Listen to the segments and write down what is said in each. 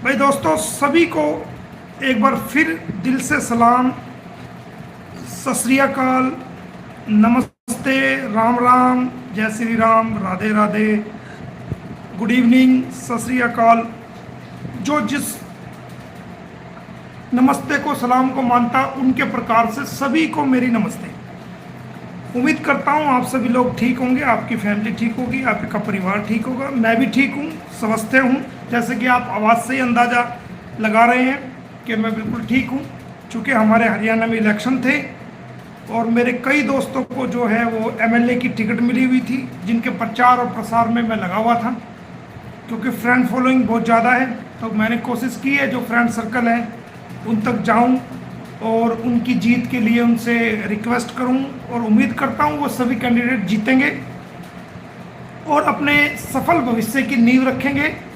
भाई दोस्तों, सभी को एक बार फिर दिल से सलाम, सत श्री अकाल, नमस्ते, राम राम, जय श्री राम, राधे राधे, गुड इवनिंग, सत श्री अकाल। जो जिस नमस्ते को, सलाम को मानता, उनके प्रकार से सभी को मेरी नमस्ते। उम्मीद करता हूँ आप सभी लोग ठीक होंगे, आपकी फैमिली ठीक होगी, आपका परिवार ठीक होगा। मैं भी ठीक हूँ, स्वस्थ हूँ। जैसे कि आप आवाज़ से ही अंदाज़ा लगा रहे हैं कि मैं बिल्कुल ठीक हूँ। चूँकि हमारे हरियाणा में इलेक्शन थे और मेरे कई दोस्तों को जो है वो एमएलए की टिकट मिली हुई थी, जिनके प्रचार और प्रसार में मैं लगा हुआ था। क्योंकि फ्रेंड फॉलोइंग बहुत ज़्यादा है, तो मैंने कोशिश की है जो फ्रेंड सर्कल है उन तक जाऊं और उनकी जीत के लिए उनसे रिक्वेस्ट करूं, और उम्मीद करता हूं वो सभी कैंडिडेट जीतेंगे और अपने सफल भविष्य की नींव रखेंगे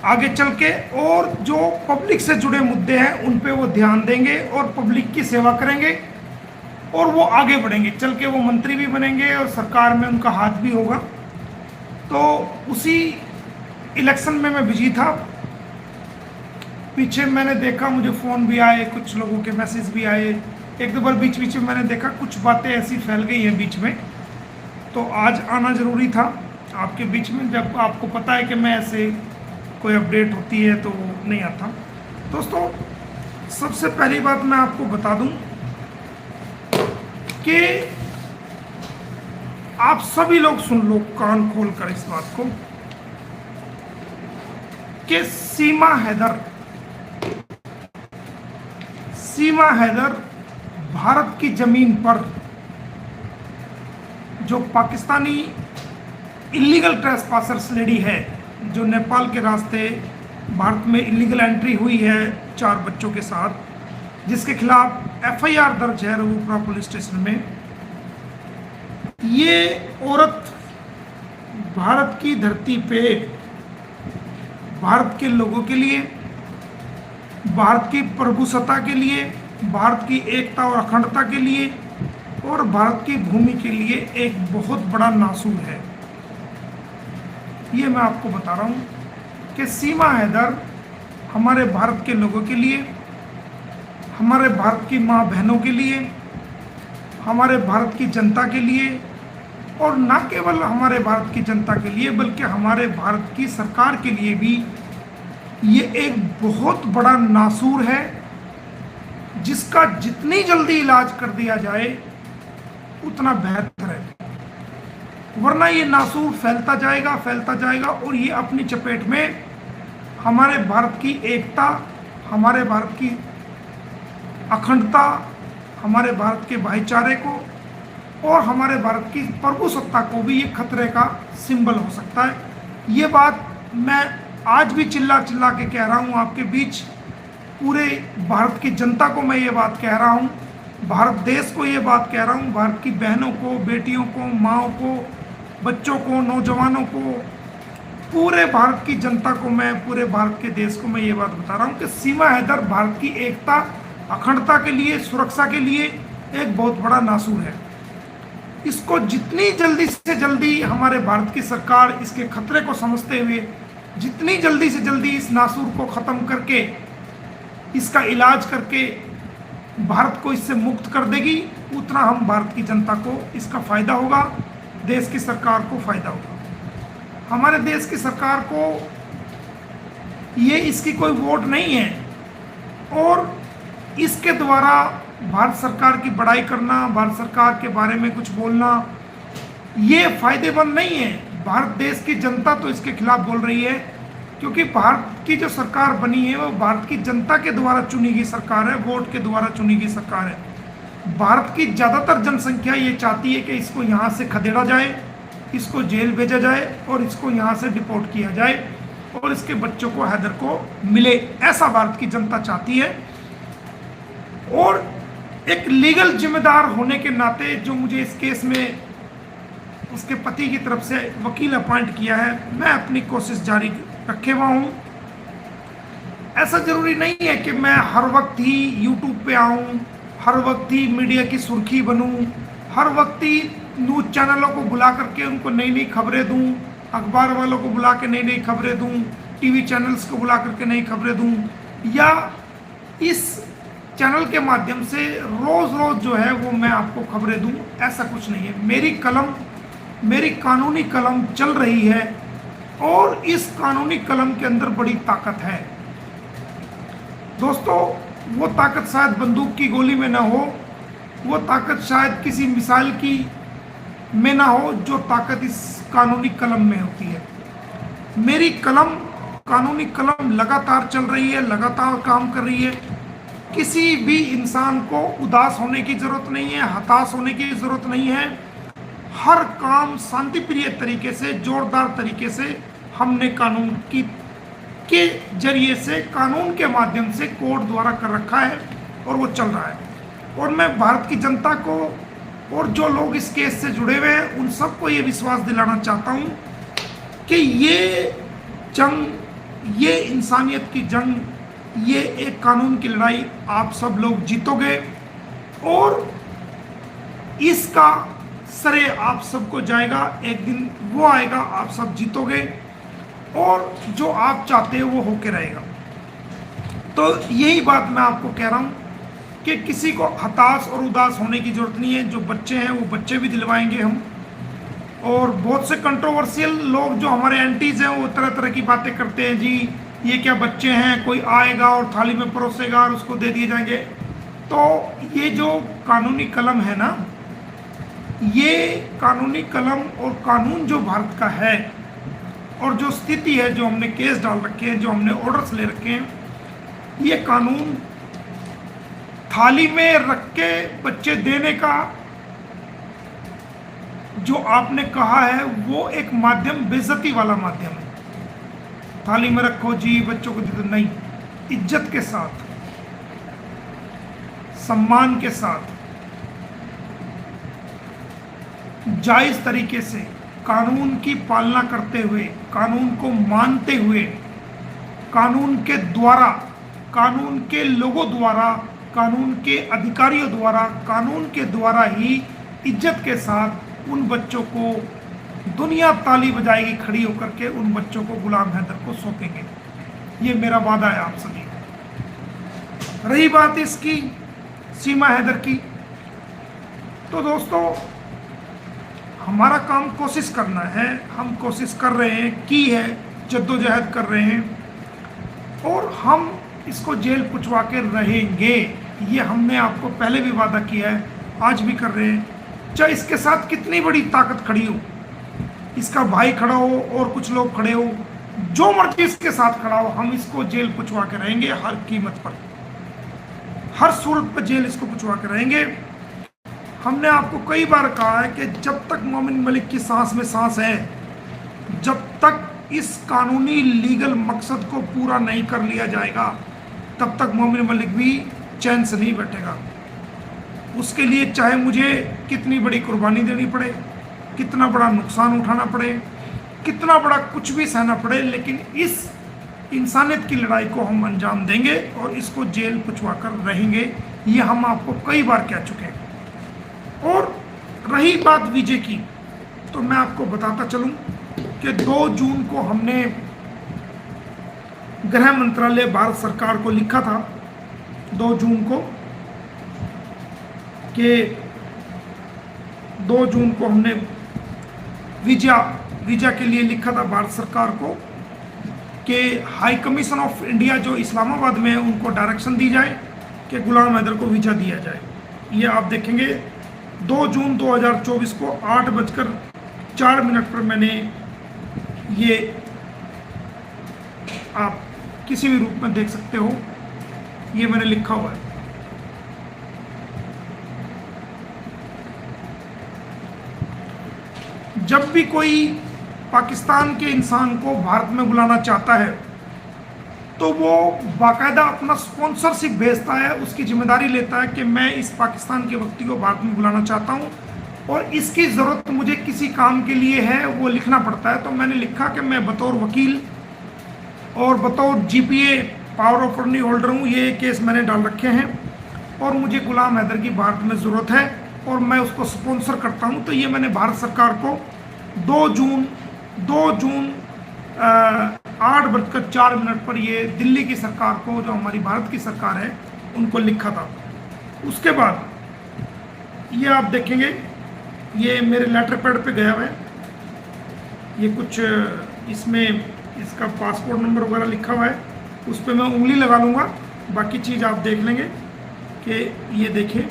आगे चल के। और जो पब्लिक से जुड़े मुद्दे हैं उन पे वो ध्यान देंगे और पब्लिक की सेवा करेंगे, और वो आगे बढ़ेंगे चल के, वो मंत्री भी बनेंगे और सरकार में उनका हाथ भी होगा। तो उसी इलेक्शन में मैं बिजी था। पीछे मैंने देखा, मुझे फ़ोन भी आए, कुछ लोगों के मैसेज भी आए, एक दो बार बीच बीच में मैंने देखा कुछ बातें ऐसी फैल गई हैं बीच में। तो आज आना ज़रूरी था आपके बीच में, जब आपको पता है कि मैं ऐसे कोई अपडेट होती है तो नहीं आता। दोस्तों, सबसे पहली बात मैं आपको बता दूं कि आप सभी लोग सुन लो कान खोल कर इस बात को, कि सीमा हैदर भारत की जमीन पर जो पाकिस्तानी इलीगल ट्रेसपासर्स लेडी है, जो नेपाल के रास्ते भारत में इलीगल एंट्री हुई है 4 बच्चों के साथ, जिसके खिलाफ एफआईआर दर्ज है रघुपुरा पुलिस स्टेशन में। ये औरत भारत की धरती पे भारत के लोगों के लिए, भारत की प्रभुसत्ता के लिए, भारत की एकता और अखंडता के लिए और भारत की भूमि के लिए एक बहुत बड़ा नासूर है। ये मैं आपको बता रहा हूँ कि सीमा हैदर हमारे भारत के लोगों के लिए, हमारे भारत की माँ बहनों के लिए, हमारे भारत की जनता के लिए, और न केवल हमारे भारत की जनता के लिए बल्कि हमारे भारत की सरकार के लिए भी ये एक बहुत बड़ा नासूर है, जिसका जितनी जल्दी इलाज कर दिया जाए उतना बेहतर है। वरना ये नासूर फैलता जाएगा और ये अपनी चपेट में हमारे भारत की एकता, हमारे भारत की अखंडता, हमारे भारत के भाईचारे को और हमारे भारत की प्रभुसत्ता को भी ये खतरे का सिंबल हो सकता है। ये बात मैं आज भी चिल्ला चिल्ला के कह रहा हूँ आपके बीच। पूरे भारत की जनता को मैं ये बात कह रहा हूँ, भारत देश को ये बात कह रहा हूँ, भारत की बहनों को, बेटियों को, माँओं को, बच्चों को, नौजवानों को, पूरे भारत की जनता को, मैं पूरे भारत के देश को मैं ये बात बता रहा हूँ कि सीमा हैदर भारत की एकता, अखंडता के लिए, सुरक्षा के लिए एक बहुत बड़ा नासूर है। इसको जितनी जल्दी से जल्दी हमारे भारत की सरकार इसके खतरे को समझते हुए जितनी जल्दी से जल्दी इस नासूर को ख़त्म करके, इसका इलाज करके भारत को इससे मुक्त कर देगी, उतना हम भारत की जनता को इसका फ़ायदा होगा, देश की सरकार को फ़ायदा होगा। हमारे देश की सरकार को ये इसकी कोई वोट नहीं है, और इसके द्वारा भारत सरकार की बड़ाई करना, भारत सरकार के बारे में कुछ बोलना, ये फ़ायदेमंद नहीं है। भारत देश की जनता तो इसके खिलाफ बोल रही है, क्योंकि भारत की जो सरकार बनी है वो भारत की जनता के द्वारा चुनी गई सरकार है, वोट के द्वारा चुनी गई सरकार है। भारत की ज़्यादातर जनसंख्या ये चाहती है कि इसको यहाँ से खदेड़ा जाए, इसको जेल भेजा जाए और इसको यहाँ से डिपोर्ट किया जाए और इसके बच्चों को, हैदर को मिले, ऐसा भारत की जनता चाहती है। और एक लीगल जिम्मेदार होने के नाते जो मुझे इस केस में उसके पति की तरफ से वकील अपॉइंट किया है, मैं अपनी कोशिश जारी रखे हुआ हूँ। ऐसा ज़रूरी नहीं है कि मैं हर वक्त ही यूट्यूब पे आऊँ, हर वक्त ही मीडिया की सुर्खी बनूँ, हर वक्त ही न्यूज़ चैनलों को बुला करके उनको नई नई खबरें दूँ, अखबार वालों को बुला के नई नई खबरें दूँ, टीवी चैनल्स को बुला करके नई खबरें दूं, या इस चैनल के माध्यम से रोज़ रोज़ जो है वो मैं आपको खबरें दूं, ऐसा कुछ नहीं है। मेरी कानूनी कलम चल रही है और इस कानूनी कलम के अंदर बड़ी ताकत है दोस्तों। वो ताकत शायद बंदूक की गोली में ना हो, वो ताकत शायद किसी मिसाइल की में ना हो, जो ताकत इस कानूनी कलम में होती है। मेरी कानूनी कलम लगातार चल रही है, लगातार काम कर रही है। किसी भी इंसान को उदास होने की जरूरत नहीं है, हताश होने की जरूरत नहीं है। हर काम शांतिप्रिय तरीके से, जोरदार तरीके से हमने कानून के जरिए से, कानून के माध्यम से कोर्ट द्वारा कर रखा है और वो चल रहा है। और मैं भारत की जनता को और जो लोग इस केस से जुड़े हुए हैं उन सबको ये विश्वास दिलाना चाहता हूँ कि ये जंग, ये इंसानियत की जंग, ये एक कानून की लड़ाई आप सब लोग जीतोगे और इसका श्रेय आप सबको जाएगा। एक दिन वो आएगा, आप सब जीतोगे और जो आप चाहते हो वो होके रहेगा। तो यही बात मैं आपको कह रहा हूँ कि किसी को हताश और उदास होने की जरूरत नहीं है। जो बच्चे हैं वो बच्चे भी दिलवाएंगे हम। और बहुत से कंट्रोवर्शियल लोग जो हमारे एंटीज हैं वो तरह तरह की बातें करते हैं, जी ये क्या बच्चे हैं, कोई आएगा और थाली में परोसेगा और उसको दे दिए जाएंगे। तो ये जो कानूनी कलम है ना, ये कानूनी कलम और कानून जो भारत का है और जो स्थिति है, जो हमने केस डाल रखे हैं, जो हमने ऑर्डर्स ले रखे हैं, ये कानून थाली में रख के बच्चे देने का जो आपने कहा है वो एक माध्यम बेइज्जती वाला माध्यम है। थाली में रखो जी, बच्चों को दे दो, नहीं। इज्जत के साथ, सम्मान के साथ, जायज तरीके से, कानून की पालना करते हुए, कानून को मानते हुए, कानून के द्वारा, कानून के लोगों द्वारा, कानून के अधिकारियों द्वारा, कानून के द्वारा ही इज्जत के साथ उन बच्चों को दुनिया ताली बजाएगी खड़ी होकर के, उन बच्चों को गुलाम हैदर को सौंपेंगे। ये मेरा वादा है आप सभी को। रही बात इसकी सीमा हैदर की, तो दोस्तों हमारा काम कोशिश करना है, हम कोशिश कर रहे हैं, की है, जद्दोजहद कर रहे हैं और हम इसको जेल पुछवा के रहेंगे। ये हमने आपको पहले भी वादा किया है, आज भी कर रहे हैं। चाहे इसके साथ कितनी बड़ी ताकत खड़ी हो, इसका भाई खड़ा हो और कुछ लोग खड़े हो, जो मर्जी इसके साथ खड़ा हो, हम इसको जेल पुछवा के रहेंगे। हर कीमत पर, हर सूरत पर जेल इसको पुछवा के रहेंगे। हमने आपको कई बार कहा है कि जब तक मोमिन मलिक की सांस में सांस है, जब तक इस कानूनी लीगल मकसद को पूरा नहीं कर लिया जाएगा, तब तक मोमिन मलिक भी चैन से नहीं बैठेगा। उसके लिए चाहे मुझे कितनी बड़ी कुर्बानी देनी पड़े, कितना बड़ा नुकसान उठाना पड़े, कितना बड़ा कुछ भी सहना पड़े, लेकिन इस इंसानियत की लड़ाई को हम अंजाम देंगे और इसको जेल पुछवा कर रहेंगे। ये हम आपको कई बार कह चुके हैं। और रही बात विजय की, तो मैं आपको बताता चलूं कि 2 जून को हमने गृह मंत्रालय भारत सरकार को लिखा था, 2 जून को, कि 2 जून को हमने वीजा के लिए लिखा था भारत सरकार को कि हाई कमीशन ऑफ इंडिया जो इस्लामाबाद में है उनको डायरेक्शन दी जाए कि गुलाम हैदर को वीजा दिया जाए। ये आप देखेंगे 2 जून 2024 को 8:04 पर मैंने ये, आप किसी भी रूप में देख सकते हो, ये मैंने लिखा हुआ है। जब भी कोई पाकिस्तान के इंसान को भारत में बुलाना चाहता है तो वो बाकायदा अपना स्पॉन्सरशिप भेजता है, उसकी जिम्मेदारी लेता है कि मैं इस पाकिस्तान के व्यक्ति को भारत में बुलाना चाहता हूँ और इसकी ज़रूरत मुझे किसी काम के लिए है, वो लिखना पड़ता है। तो मैंने लिखा कि मैं बतौर वकील और बतौर GPA power of attorney holder हूँ, ये केस मैंने डाल रखे हैं और मुझे गुलाम हैदर की भारत में ज़रूरत है और मैं उसको स्पॉन्सर करता हूँ। तो ये मैंने भारत सरकार को 2 जून 8:04 पर ये दिल्ली की सरकार को, जो हमारी भारत की सरकार है, उनको लिखा था। उसके बाद ये आप देखेंगे, ये मेरे लेटर पैड पे गया हुआ है, ये कुछ इसमें इसका पासपोर्ट नंबर वगैरह लिखा हुआ है, उस पर मैं उंगली लगा लूँगा, बाकी चीज़ आप देख लेंगे कि ये देखिए,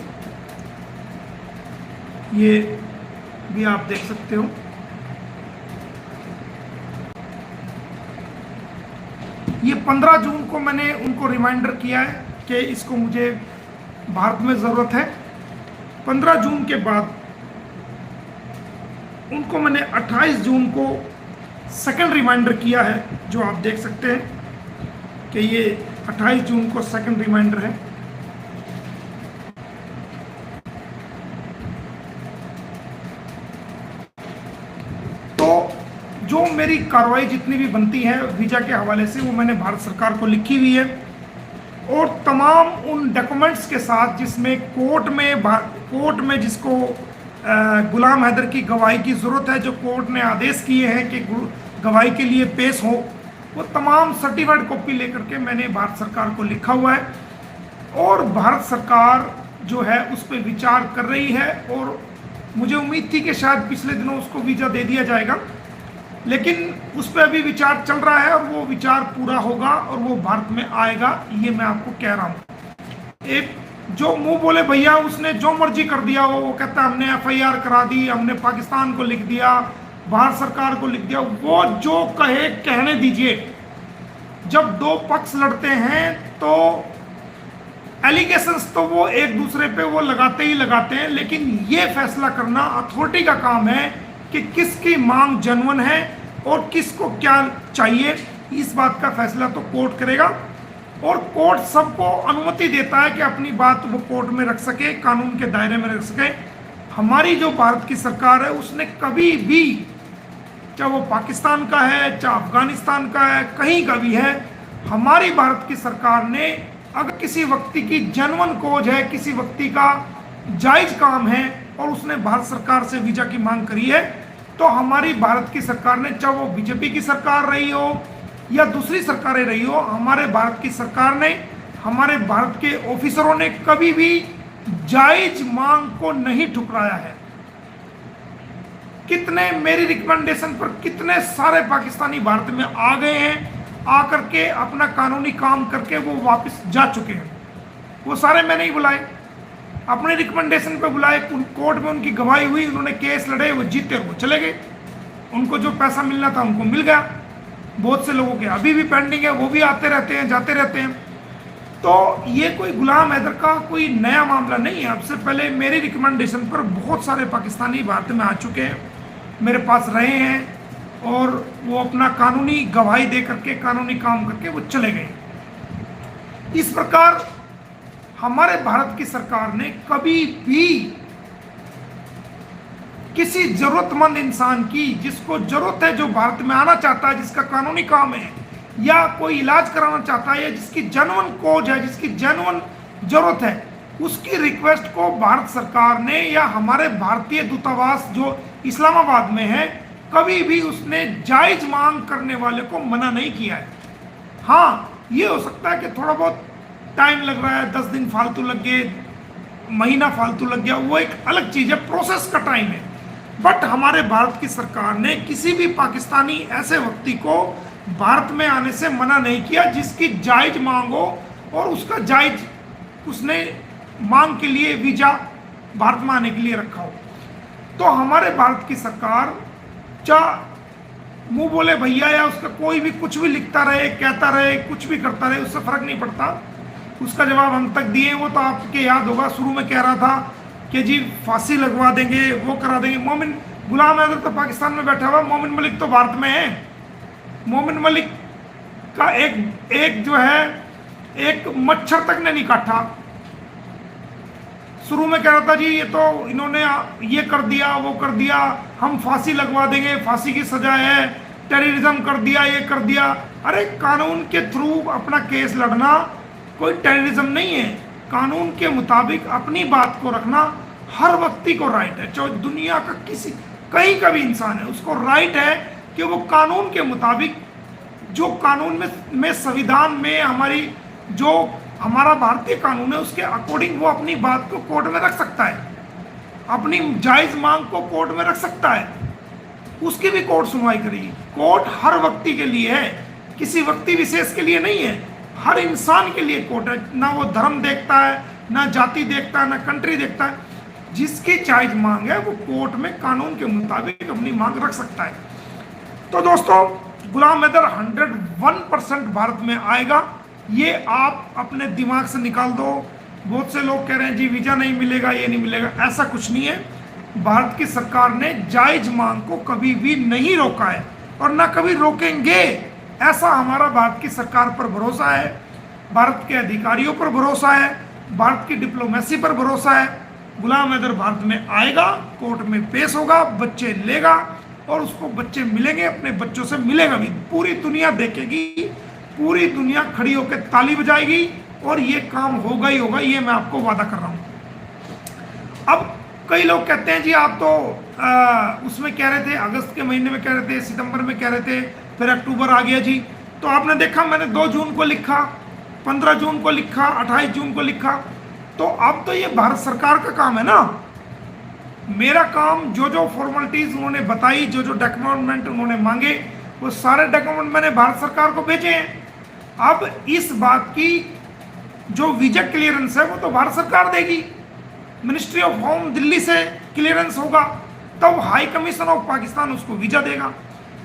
ये भी आप देख सकते हो। ये 15 जून को मैंने उनको रिमाइंडर किया है कि इसको मुझे भारत में ज़रूरत है। 15 जून के बाद उनको मैंने 28 जून को सेकंड रिमाइंडर किया है, जो आप देख सकते हैं कि ये 28 जून को सेकंड रिमाइंडर है। तो जो मेरी कार्रवाई जितनी भी बनती है वीज़ा के हवाले से, वो मैंने भारत सरकार को लिखी हुई है, और तमाम उन डॉक्यूमेंट्स के साथ जिसमें कोर्ट में जिसको गुलाम हैदर की गवाही की ज़रूरत है, जो कोर्ट ने आदेश किए हैं कि गवाही के लिए पेश हो, वो तमाम सर्टिफाइड कॉपी लेकर के मैंने भारत सरकार को लिखा हुआ है। और भारत सरकार जो है उस पर विचार कर रही है, और मुझे उम्मीद थी कि शायद पिछले दिनों उसको वीज़ा दे दिया जाएगा, लेकिन उस पर अभी विचार चल रहा है, और वो विचार पूरा होगा और वो भारत में आएगा, ये मैं आपको कह रहा हूँ। एक जो मुंह बोले भैया उसने जो मर्जी कर दिया, वो कहता है हमने FIR करा दी, हमने पाकिस्तान को लिख दिया, भारत सरकार को लिख दिया, वो जो कहे कहने दीजिए। जब दो पक्ष लड़ते हैं तो एलिगेशंस तो वो एक दूसरे पे वो लगाते ही लगाते हैं, लेकिन ये फैसला करना अथॉरिटी का काम है कि किसकी मांग जेन्युइन है और किसको क्या चाहिए। इस बात का फैसला तो कोर्ट करेगा, और कोर्ट सबको अनुमति देता है कि अपनी बात वो कोर्ट में रख सके, कानून के दायरे में रख सके। हमारी जो भारत की सरकार है उसने कभी भी, चाहे वो पाकिस्तान का है, चाहे अफगानिस्तान का है, कहीं का भी है, हमारी भारत की सरकार ने अगर किसी व्यक्ति की जेन्युइन कॉज है, किसी व्यक्ति का जायज काम है और उसने भारत सरकार से वीजा की मांग करी है, तो हमारी भारत की सरकार ने, चाहे वो बीजेपी की सरकार रही हो या दूसरी सरकारें रही हो, हमारे भारत की सरकार ने, हमारे भारत के ऑफिसरों ने कभी भी जायज मांग को नहीं ठुकराया है। कितने मेरी रिकमेंडेशन पर कितने सारे पाकिस्तानी भारत में आ गए हैं, आकर के अपना कानूनी काम करके वो वापस जा चुके हैं। वो सारे मैंने ही बुलाए, अपने रिकमेंडेशन पे बुलाए, कोर्ट में उनकी गवाही हुई, उन्होंने केस लड़े, वो जीते, वो चले गए, उनको जो पैसा मिलना था उनको मिल गया। बहुत से लोगों के अभी भी पेंडिंग है, वो भी आते रहते हैं, जाते रहते हैं। तो ये कोई गुलाम हैदर का कोई नया मामला नहीं है। अब से पहले मेरी रिकमेंडेशन पर बहुत सारे पाकिस्तानी भारत में आ चुके हैं, मेरे पास रहे हैं, और वो अपना कानूनी गवाही दे करके, कानूनी काम करके वो चले गए। इस प्रकार हमारे भारत की सरकार ने कभी भी किसी जरूरतमंद इंसान की, जिसको जरूरत है, जो भारत में आना चाहता है, जिसका कानूनी काम है, या कोई इलाज कराना चाहता है, या जिसकी जेन्युइन कॉज है, जिसकी जेन्युइन जरूरत है, उसकी रिक्वेस्ट को भारत सरकार ने या हमारे भारतीय दूतावास जो इस्लामाबाद में है, कभी भी उसने जायज मांग करने वाले को मना नहीं किया है। हाँ, ये हो सकता है कि थोड़ा बहुत टाइम लग रहा है, 10 दिन फालतू लग गए, महीना फालतू लग गया, वो एक अलग चीज़ है, प्रोसेस का टाइम है। बट हमारे भारत की सरकार ने किसी भी पाकिस्तानी ऐसे व्यक्ति को भारत में आने से मना नहीं किया जिसकी जायज मांग हो, और उसका जायज उसने मांग के लिए वीजा भारत में आने के लिए रखा हो। तो हमारे भारत की सरकार चाहे मुंह बोले भैया, या उसका कोई भी कुछ भी लिखता रहे, कहता रहे, कुछ भी करता रहे, उससे फर्क नहीं पड़ता। उसका जवाब हम तक दिए। वो तो आपके याद होगा, शुरू में कह रहा था कि जी फांसी लगवा देंगे, वो करा देंगे। मोमिन गुलाम हैदर तो पाकिस्तान में बैठा हुआ, मोमिन मलिक तो भारत में है। मोमिन मलिक का एक जो है, एक मच्छर तक ने नहीं काटा। शुरू में कह रहा था जी ये तो इन्होंने ये कर दिया, वो कर दिया, हम फांसी लगवा देंगे, फांसी की सजा है, टेररिज्म कर दिया, ये कर दिया। अरे कानून के थ्रू अपना केस लड़ना कोई टेररिज्म नहीं है। कानून के मुताबिक अपनी बात को रखना हर व्यक्ति को राइट है, चाहे दुनिया का कहीं का भी इंसान है, उसको राइट है कि वो कानून के मुताबिक जो कानून में संविधान में हमारी जो हमारा भारतीय कानून है उसके अकॉर्डिंग वो अपनी बात को कोर्ट में रख सकता है, अपनी जायज मांग को कोर्ट में रख सकता है, उसकी भी कोर्ट सुनवाई करेगी। कोर्ट हर व्यक्ति के लिए है, किसी व्यक्ति विशेष के लिए नहीं है, हर इंसान के लिए कोर्ट है। ना वो धर्म देखता है, ना जाति देखता है, ना कंट्री देखता है। जिसकी जायज मांग है वो कोर्ट में कानून के मुताबिक अपनी मांग रख सकता है। तो दोस्तों, गुलाम हैदर 101% भारत में आएगा, ये आप अपने दिमाग से निकाल दो। बहुत से लोग कह रहे हैं जी वीजा नहीं मिलेगा, ये नहीं मिलेगा, ऐसा कुछ नहीं है। भारत की सरकार ने जायज मांग को कभी भी नहीं रोका है और ना कभी रोकेंगे, ऐसा हमारा भारत की सरकार पर भरोसा है, भारत के अधिकारियों पर भरोसा है, भारत की डिप्लोमेसी पर भरोसा है। गुलाम हैदर भारत में आएगा, कोर्ट में पेश होगा, बच्चे लेगा और उसको बच्चे मिलेंगे, अपने बच्चों से मिलेगा भी। पूरी दुनिया देखेगी, पूरी दुनिया खड़ी होकर ताली बजाएगी और ये काम होगा ही होगा, ये मैं आपको वादा कर रहा हूँ। अब कई लोग कहते हैं जी आप तो उसमें कह रहे थे, अगस्त के महीने में कह रहे थे, सितंबर में कह रहे थे, फिर अक्टूबर आ गया जी। तो आपने देखा मैंने 2 जून को लिखा, 15 जून को लिखा, 28 जून को लिखा। तो अब तो ये भारत सरकार का काम है ना। मेरा काम जो जो फॉर्मेलिटीज उन्होंने बताई, जो जो डॉक्यूमेंट उन्होंने मांगे, वो सारे डॉक्यूमेंट मैंने भारत सरकार को भेजे हैं। अब इस बात की जो वीजा क्लियरेंस है वो तो भारत सरकार देगी, मिनिस्ट्री ऑफ होम दिल्ली से क्लियरेंस होगा, तब हाई कमीशन ऑफ पाकिस्तान उसको वीजा देगा।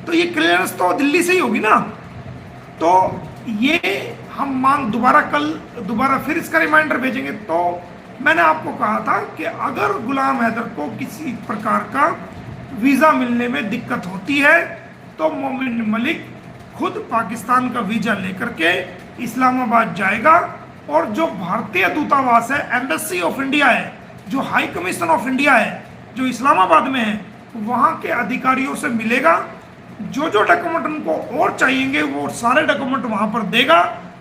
तो ये क्लियरेंस तो दिल्ली से ही होगी ना। तो ये हम मांग दोबारा फिर इसका रिमाइंडर भेजेंगे। तो मैंने आपको कहा था कि अगर गुलाम हैदर को किसी प्रकार का वीज़ा मिलने में दिक्कत होती है तो मोमिन मलिक खुद पाकिस्तान का वीज़ा लेकर के इस्लामाबाद जाएगा और जो भारतीय दूतावास है, एम्बेसी ऑफ इंडिया है, जो हाई कमीशन ऑफ इंडिया है, जो इस्लामाबाद में है, वहाँ के अधिकारियों से मिलेगा। जो जो डॉक्यूमेंट उनको और चाहिएंगे वो सारे डॉक्यूमेंट वहाँ पर देगा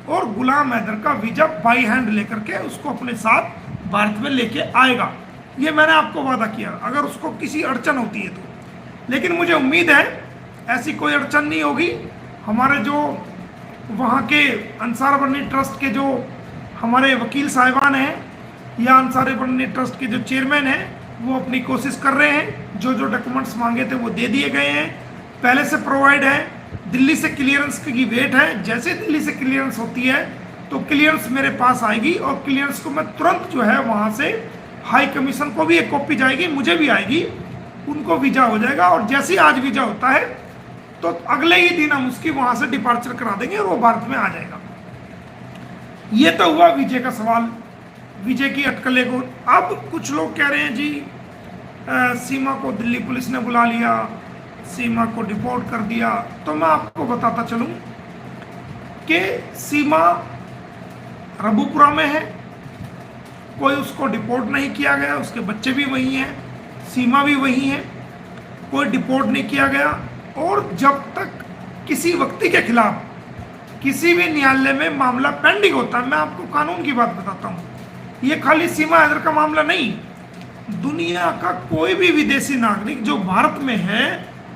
और गुलाम हैदर का वीज़ा बाई हैंड लेकर के उसको अपने साथ भारत में लेके आएगा। ये मैंने आपको वादा किया, अगर उसको किसी अड़चन होती है तो। लेकिन मुझे उम्मीद है ऐसी कोई अड़चन नहीं होगी। हमारे जो वहाँ के अंसार बरनी ट्रस्ट के जो हमारे वकील साहिबान हैं या अंसार बरनी ट्रस्ट के जो चेयरमैन हैं, वो अपनी कोशिश कर रहे हैं। जो जो डॉक्यूमेंट्स मांगे थे वो दे दिए गए हैं, पहले से प्रोवाइड है। दिल्ली से क्लियरेंस की वेट है, जैसे दिल्ली से क्लियरेंस होती है तो क्लियरेंस मेरे पास आएगी और क्लियरेंस को मैं तुरंत जो है वहाँ से हाई कमीशन को भी एक कॉपी जाएगी, मुझे भी आएगी, उनको वीज़ा हो जाएगा। और जैसे ही आज वीज़ा होता है तो अगले ही दिन हम उसकी वहाँ से डिपार्चर करा देंगे और वो भारत में आ जाएगा। ये तो हुआ वीजे का सवाल, वीजे की अटकलें को। अब कुछ लोग कह रहे हैं जी सीमा को दिल्ली पुलिस ने बुला लिया, सीमा को डिपोर्ट कर दिया। तो मैं आपको बताता चलूं कि सीमा रबूपुरा में है, कोई उसको डिपोर्ट नहीं किया गया, उसके बच्चे भी वही हैं, सीमा भी वही है, कोई डिपोर्ट नहीं किया गया। और जब तक किसी व्यक्ति के खिलाफ किसी भी न्यायालय में मामला पेंडिंग होता है, मैं आपको कानून की बात बताता हूँ, ये खाली सीमा हैदर का मामला नहीं, दुनिया का कोई भी विदेशी नागरिक जो भारत में है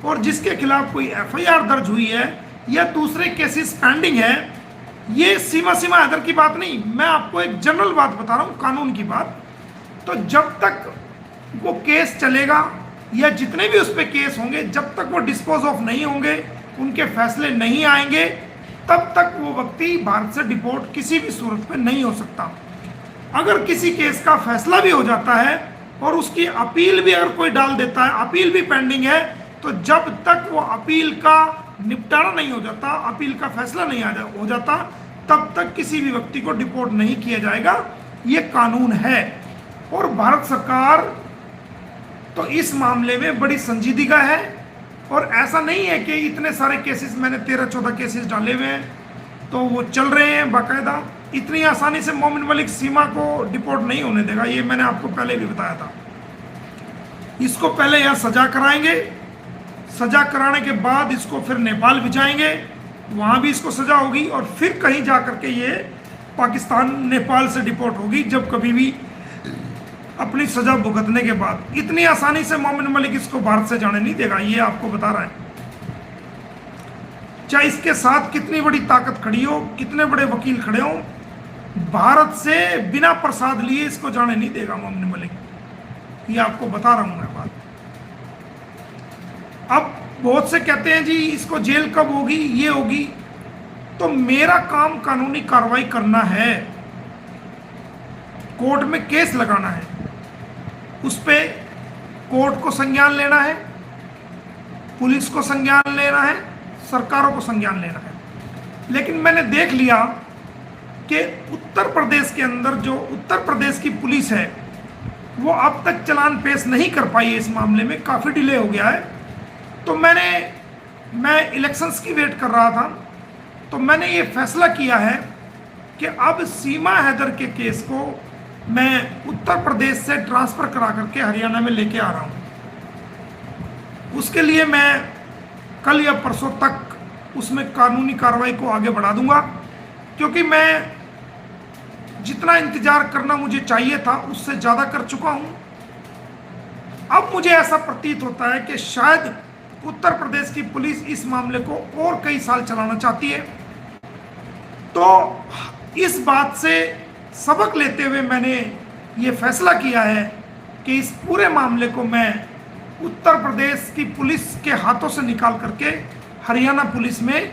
और जिसके खिलाफ कोई एफआईआर दर्ज हुई है या दूसरे केसेस पेंडिंग है, ये सीमा हैदर की बात नहीं, मैं आपको एक जनरल बात बता रहा हूँ, कानून की बात। तो जब तक वो केस चलेगा या जितने भी उस पर केस होंगे, जब तक वो डिस्पोज ऑफ नहीं होंगे, उनके फैसले नहीं आएंगे, तब तक वो व्यक्ति भारत से डिपोर्ट किसी भी सूरत में नहीं हो सकता। अगर किसी केस का फैसला भी हो जाता है और उसकी अपील भी अगर कोई डाल देता है, अपील भी पेंडिंग है, तो जब तक वो अपील का निपटारा नहीं हो जाता, अपील का फैसला नहीं हो जाता, तब तक किसी भी व्यक्ति को डिपोर्ट नहीं किया जाएगा। ये कानून है। और भारत सरकार तो इस मामले में बड़ी संजीदगी है। और ऐसा नहीं है कि इतने सारे केसेस, मैंने 13-14 केसेस डाले हुए हैं, तो वो चल रहे हैं बाकायदा। इतनी आसानी से मोमिन मलिक सीमा को डिपोर्ट नहीं होने देगा, ये मैंने आपको पहले भी बताया था। इसको पहले यहाँ सजा कराएंगे, सजा कराने के बाद इसको फिर नेपाल भिजाएंगे, वहाँ भी इसको सजा होगी, और फिर कहीं जा कर के ये पाकिस्तान नेपाल से डिपोर्ट होगी, जब कभी भी अपनी सजा भुगतने के बाद। इतनी आसानी से मोमिन मलिक इसको भारत से जाने नहीं देगा, ये आपको बता रहा है। चाहे इसके साथ कितनी बड़ी ताकत खड़ी हो, कितने बड़े वकील खड़े हो, भारत से बिना प्रसाद लिए इसको जाने नहीं देगा मोमिन मलिक। ये आपको बता रहा हूं मैं बात। अब बहुत से कहते हैं जी इसको जेल कब होगी, ये होगी। तो मेरा काम कानूनी कार्रवाई करना है, कोर्ट में केस लगाना है, उस पे कोर्ट को संज्ञान लेना है, पुलिस को संज्ञान लेना है, सरकारों को संज्ञान लेना है। लेकिन मैंने देख लिया कि उत्तर प्रदेश के अंदर जो उत्तर प्रदेश की पुलिस है वो अब तक चालान पेश नहीं कर पाई है, इस मामले में काफ़ी डिले हो गया है। तो मैं इलेक्शंस की वेट कर रहा था, तो मैंने ये फैसला किया है कि अब सीमा हैदर के केस को मैं उत्तर प्रदेश से ट्रांसफ़र करा करके हरियाणा में लेके आ रहा हूँ। उसके लिए मैं कल या परसों तक उसमें कानूनी कार्रवाई को आगे बढ़ा दूंगा, क्योंकि मैं जितना इंतजार करना मुझे चाहिए था उससे ज़्यादा कर चुका हूँ। अब मुझे ऐसा प्रतीत होता है कि शायद उत्तर प्रदेश की पुलिस इस मामले को और कई साल चलाना चाहती है। तो इस बात से सबक लेते हुए मैंने ये फैसला किया है कि इस पूरे मामले को मैं उत्तर प्रदेश की पुलिस के हाथों से निकाल करके हरियाणा पुलिस में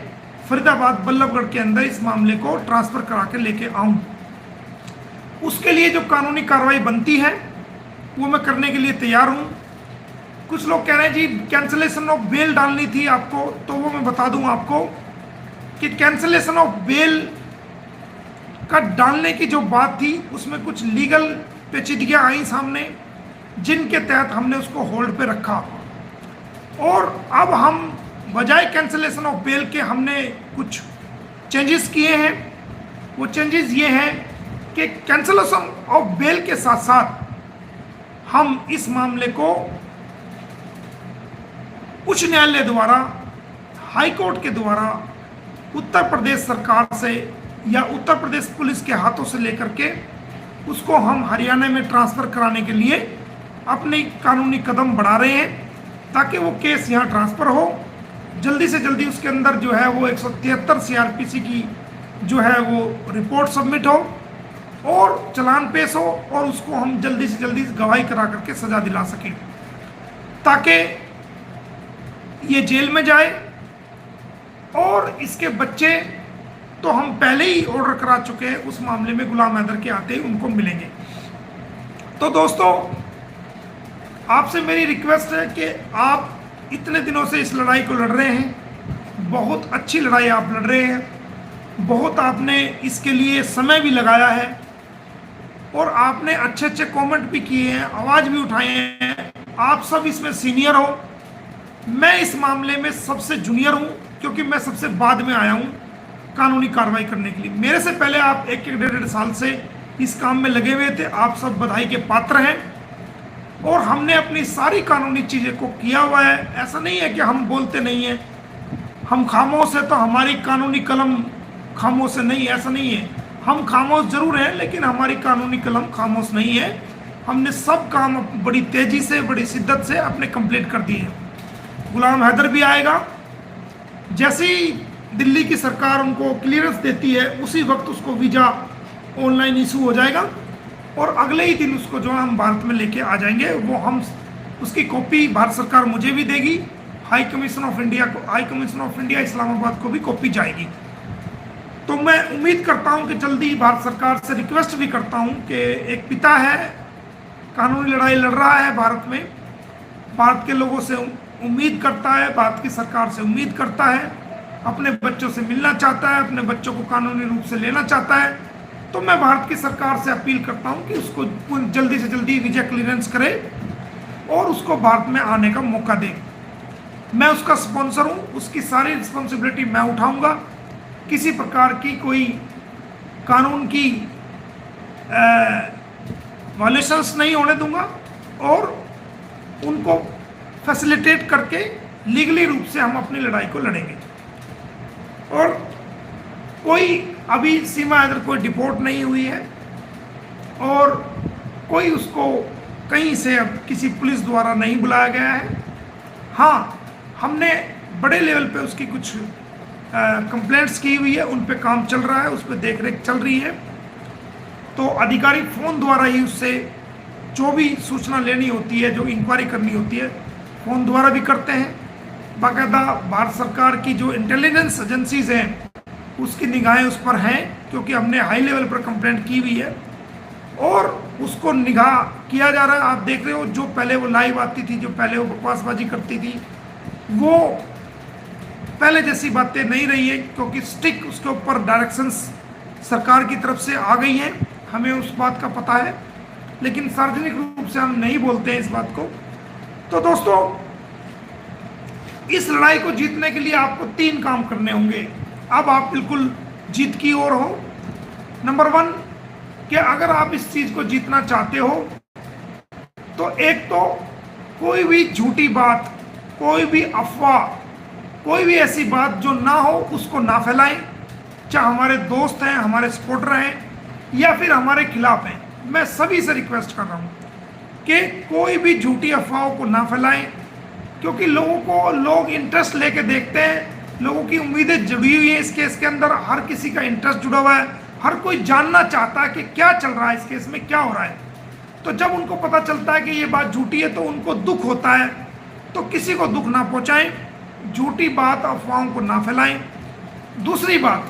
फरीदाबाद बल्लभगढ़ के अंदर इस मामले को ट्रांसफ़र करा के लेके आऊँ। उसके लिए जो कानूनी कार्रवाई बनती है वो मैं करने के लिए तैयार हूँ। कुछ लोग कह रहे हैं जी कैंसिलेशन ऑफ बेल डालनी थी आपको, तो वो मैं बता दूं आपको कि कैंसिलेशन ऑफ बेल का डालने की जो बात थी उसमें कुछ लीगल पेचीदगियां आई सामने, जिनके तहत हमने उसको होल्ड पे रखा। और अब हम बजाय कैंसिलेशन ऑफ बेल के हमने कुछ चेंजेस किए हैं। वो चेंजेस ये हैं कि कैंसिलेशन ऑफ बेल के साथ साथ हम इस मामले को उच्च न्यायालय द्वारा, हाई कोर्ट के द्वारा उत्तर प्रदेश सरकार से या उत्तर प्रदेश पुलिस के हाथों से लेकर के उसको हम हरियाणा में ट्रांसफ़र कराने के लिए अपने कानूनी कदम बढ़ा रहे हैं, ताकि वो केस यहाँ ट्रांसफ़र हो जल्दी से जल्दी। उसके अंदर जो है वो 173 CRPC की जो है वो रिपोर्ट सबमिट हो और चालान पेश हो, और उसको हम जल्दी से जल्दी गवाही करा करके सज़ा दिला सकें, ताकि ये जेल में जाए। और इसके बच्चे तो हम पहले ही ऑर्डर करा चुके हैं उस मामले में, गुलाम हैदर के आते ही उनको मिलेंगे। तो दोस्तों, आपसे मेरी रिक्वेस्ट है कि आप इतने दिनों से इस लड़ाई को लड़ रहे हैं, बहुत अच्छी लड़ाई आप लड़ रहे हैं, बहुत आपने इसके लिए समय भी लगाया है और आपने अच्छे अच्छे कमेंट भी किए हैं, आवाज़ भी उठाए हैं। आप सब इसमें सीनियर हो, मैं इस मामले में सबसे जूनियर हूं, क्योंकि मैं सबसे बाद में आया हूं कानूनी कार्रवाई करने के लिए। मेरे से पहले आप 1-1.5 साल से इस काम में लगे हुए थे। आप सब बधाई के पात्र हैं और हमने अपनी सारी कानूनी चीज़ें को किया हुआ है। ऐसा नहीं है कि हम बोलते नहीं हैं, हम खामोश है तो हमारी कानूनी कलम खामोश है, नहीं, ऐसा नहीं है। हम खामोश जरूर हैं, लेकिन हमारी कानूनी कलम खामोश नहीं है। हमने सब काम बड़ी तेज़ी से, बड़ी शिद्दत से अपने कंप्लीट कर दिए हैं। गुलाम हैदर भी आएगा, जैसे ही दिल्ली की सरकार उनको क्लियरेंस देती है उसी वक्त उसको वीज़ा ऑनलाइन इशू हो जाएगा और अगले ही दिन उसको जो है हम भारत में लेके आ जाएंगे। वो हम उसकी कॉपी भारत सरकार मुझे भी देगी, high commission of India Islamabad को भी कॉपी जाएगी। तो मैं उम्मीद करता हूं कि जल्दी भारत सरकार से रिक्वेस्ट भी करता हूं कि एक पिता है, कानूनी लड़ाई लड़ रहा है भारत में, भारत के लोगों से उम्मीद करता है, भारत की सरकार से उम्मीद करता है, अपने बच्चों से मिलना चाहता है, अपने बच्चों को कानूनी रूप से लेना चाहता है। तो मैं भारत की सरकार से अपील करता हूं कि उसको जल्दी से जल्दी वीज़ा क्लियरेंस करे और उसको भारत में आने का मौका दे। मैं उसका स्पॉन्सर हूं, उसकी सारी रिस्पॉन्सिबिलिटी मैं उठाऊंगा। किसी प्रकार की कोई कानून की वायलेशंस नहीं होने दूंगा और उनको फैसिलिटेट करके लीगली रूप से हम अपनी लड़ाई को लड़ेंगे। और कोई अभी सीमा हैदर कोई डिपोर्ट नहीं हुई है और कोई उसको कहीं से अब किसी पुलिस द्वारा नहीं बुलाया गया है। हाँ, हमने बड़े लेवल पे उसकी कुछ कंप्लेंट्स की हुई है, उन पे काम चल रहा है, उस पे देख रेख चल रही है। तो अधिकारी फ़ोन द्वारा ही उससे जो भी सूचना लेनी होती है, जो इंक्वायरी करनी होती है, फ़ोन द्वारा भी करते हैं। बाकायदा भारत सरकार की जो इंटेलिजेंस एजेंसीज हैं उसकी निगाहें उस पर हैं, क्योंकि हमने हाई लेवल पर कंप्लेंट की हुई है और उसको निगाह किया जा रहा है। आप देख रहे हो, जो पहले वो लाइव आती थी, जो पहले वो बकवासबाजी करती थी, वो पहले जैसी बातें नहीं रही है, क्योंकि स्टिक उसके ऊपर डायरेक्शंस सरकार की तरफ से आ गई हैं, हमें उस बात का पता है, लेकिन सार्वजनिक रूप से हम नहीं बोलते हैं इस बात को। तो दोस्तों, इस लड़ाई को जीतने के लिए आपको 3 काम करने होंगे। अब आप बिल्कुल जीत की ओर हो। नंबर 1, कि अगर आप इस चीज को जीतना चाहते हो तो एक तो कोई भी झूठी बात, कोई भी अफवाह, कोई भी ऐसी बात जो ना हो उसको ना फैलाएं, चाहे हमारे दोस्त हैं, हमारे सपोर्टर हैं या फिर हमारे खिलाफ हैं। मैं सभी से रिक्वेस्ट कर रहा हूं कि कोई भी झूठी अफवाहों को ना फैलाएं, क्योंकि लोग इंटरेस्ट लेके देखते हैं, लोगों की उम्मीदें जुड़ी हुई हैं इस केस के अंदर, हर किसी का इंटरेस्ट जुड़ा हुआ है, हर कोई जानना चाहता है कि क्या चल रहा है इस केस में, क्या हो रहा है। तो जब उनको पता चलता है कि ये बात झूठी है तो उनको दुख होता है। तो किसी को दुख ना पहुंचाएं, झूठी बात, अफवाहों को ना फैलाएं। दूसरी बात